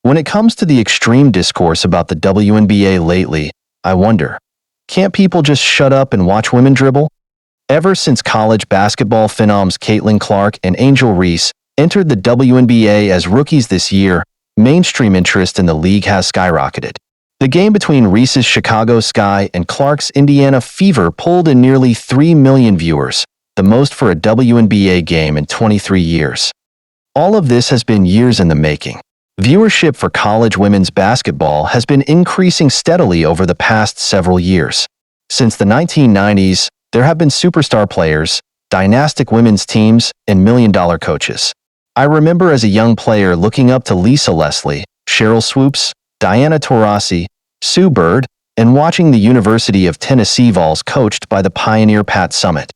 When it comes to the extreme discourse about the WNBA lately, I wonder, can't people just shut up and watch women dribble? Ever since college basketball phenoms Caitlin Clark and Angel Reese entered the WNBA as rookies this year, mainstream interest in the league has skyrocketed. The game between Reese's Chicago Sky and Clark's Indiana Fever pulled in nearly 3 million viewers, the most for a WNBA game in 23 years. All of this has been years in the making. Viewership for college women's basketball has been increasing steadily over the past several years. Since the 1990s, there have been superstar players, dynastic women's teams, and million-dollar coaches. I remember as a young player looking up to Lisa Leslie, Cheryl Swoops, Diana Taurasi, Sue Bird, and watching the University of Tennessee Vols coached by the pioneer Pat Summitt.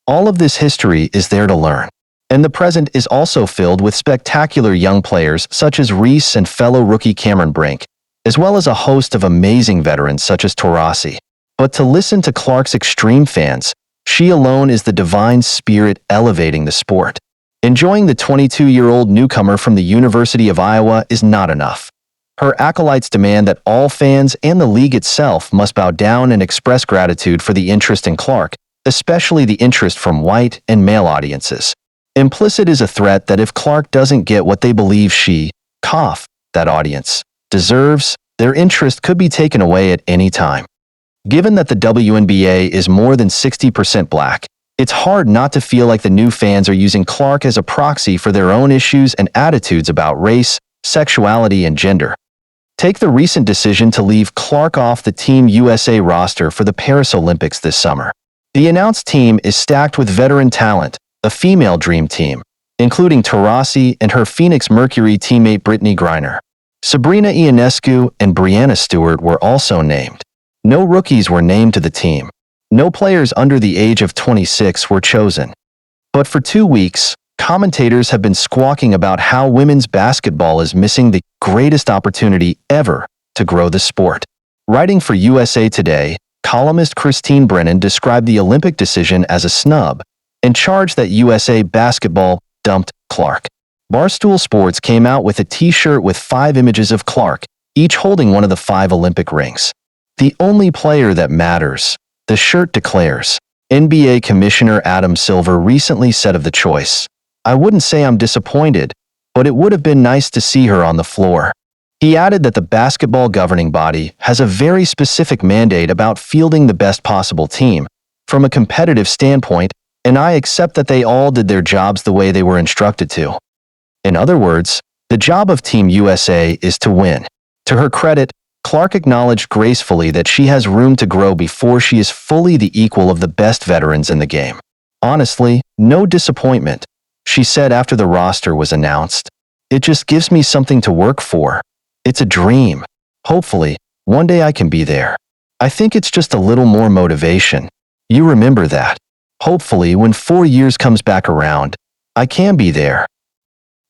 All of this history is there to learn. And the present is also filled with spectacular young players such as Reese and fellow rookie Cameron Brink, as well as a host of amazing veterans such as Taurasi. But to listen to Clark's extreme fans, she alone is the divine spirit elevating the sport. Enjoying the 22-year-old newcomer from the University of Iowa is not enough. Her acolytes demand that all fans and the league itself must bow down and express gratitude for the interest in Clark, especially the interest from white and male audiences. Implicit is a threat that if Clark doesn't get what they believe that audience, deserves, their interest could be taken away at any time. Given that the WNBA is more than 60% black, it's hard not to feel like the new fans are using Clark as a proxy for their own issues and attitudes about race, sexuality, and gender. Take the recent decision to leave Clark off the Team USA roster for the Paris Olympics this summer. The announced team is stacked with veteran talent, a female dream team, including Taurasi and her Phoenix Mercury teammate Brittany Griner. Sabrina Ionescu and Brianna Stewart were also named. No rookies were named to the team. No players under the age of 26 were chosen. But for 2 weeks, commentators have been squawking about how women's basketball is missing the greatest opportunity ever to grow the sport. Writing for USA Today, columnist Christine Brennan described the Olympic decision as a snub and charged that USA Basketball dumped Clark. Barstool Sports came out with a t-shirt with 5 images of Clark, each holding one of the 5 Olympic rings. The only player that matters, the shirt declares. NBA Commissioner Adam Silver recently said of the choice, "I wouldn't say I'm disappointed, but it would have been nice to see her on the floor." He added that the basketball governing body has a very specific mandate about fielding the best possible team, from a competitive standpoint, and I accept that they all did their jobs the way they were instructed to. In other words, the job of Team USA is to win. To her credit, Clark acknowledged gracefully that she has room to grow before she is fully the equal of the best veterans in the game. Honestly, no disappointment, she said after the roster was announced. It just gives me something to work for. It's a dream. Hopefully, one day I can be there. I think it's just a little more motivation. You remember that. Hopefully, when 4 years comes back around, I can be there.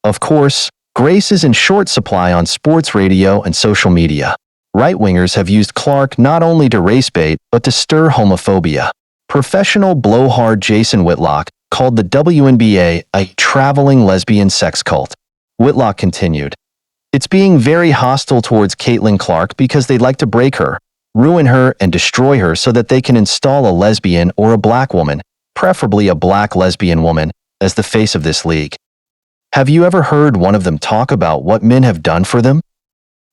Of course, grace is in short supply on sports radio and social media. Right-wingers have used Clark not only to race bait, but to stir homophobia. Professional blowhard Jason Whitlock called the WNBA a traveling lesbian sex cult. Whitlock continued, "It's being very hostile towards Caitlin Clark because they'd like to break her, ruin her, and destroy her so that they can install a lesbian or a black woman, preferably a black lesbian woman, as the face of this league. Have you ever heard one of them talk about what men have done for them?"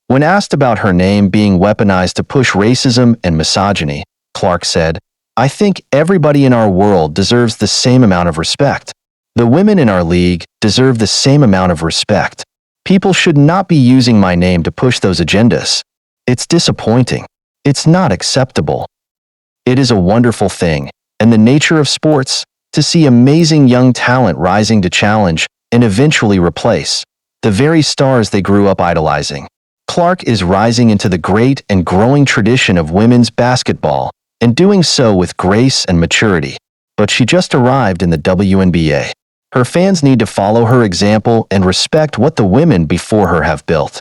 When asked about her name being weaponized to push racism and misogyny, Clark said, "I think everybody in our world deserves the same amount of respect. The women in our league deserve the same amount of respect. People should not be using my name to push those agendas. It's disappointing. It's not acceptable. It is a wonderful thing, and the nature of sports, to see amazing young talent rising to challenge and eventually replace the very stars they grew up idolizing. Clark is rising into the great and growing tradition of women's basketball, and doing so with grace and maturity. But she just arrived in the WNBA. Her fans need to follow her example and respect what the women before her have built.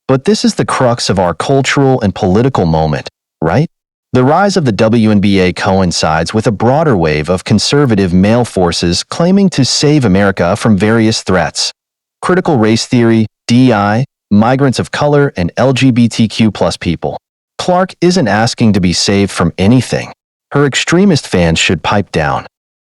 But this is the crux of our cultural and political moment, right? The rise of the WNBA coincides with a broader wave of conservative male forces claiming to save America from various threats. Critical race theory, DEI, migrants of color, and LGBTQ+ people. Clark isn't asking to be saved from anything. Her extremist fans should pipe down.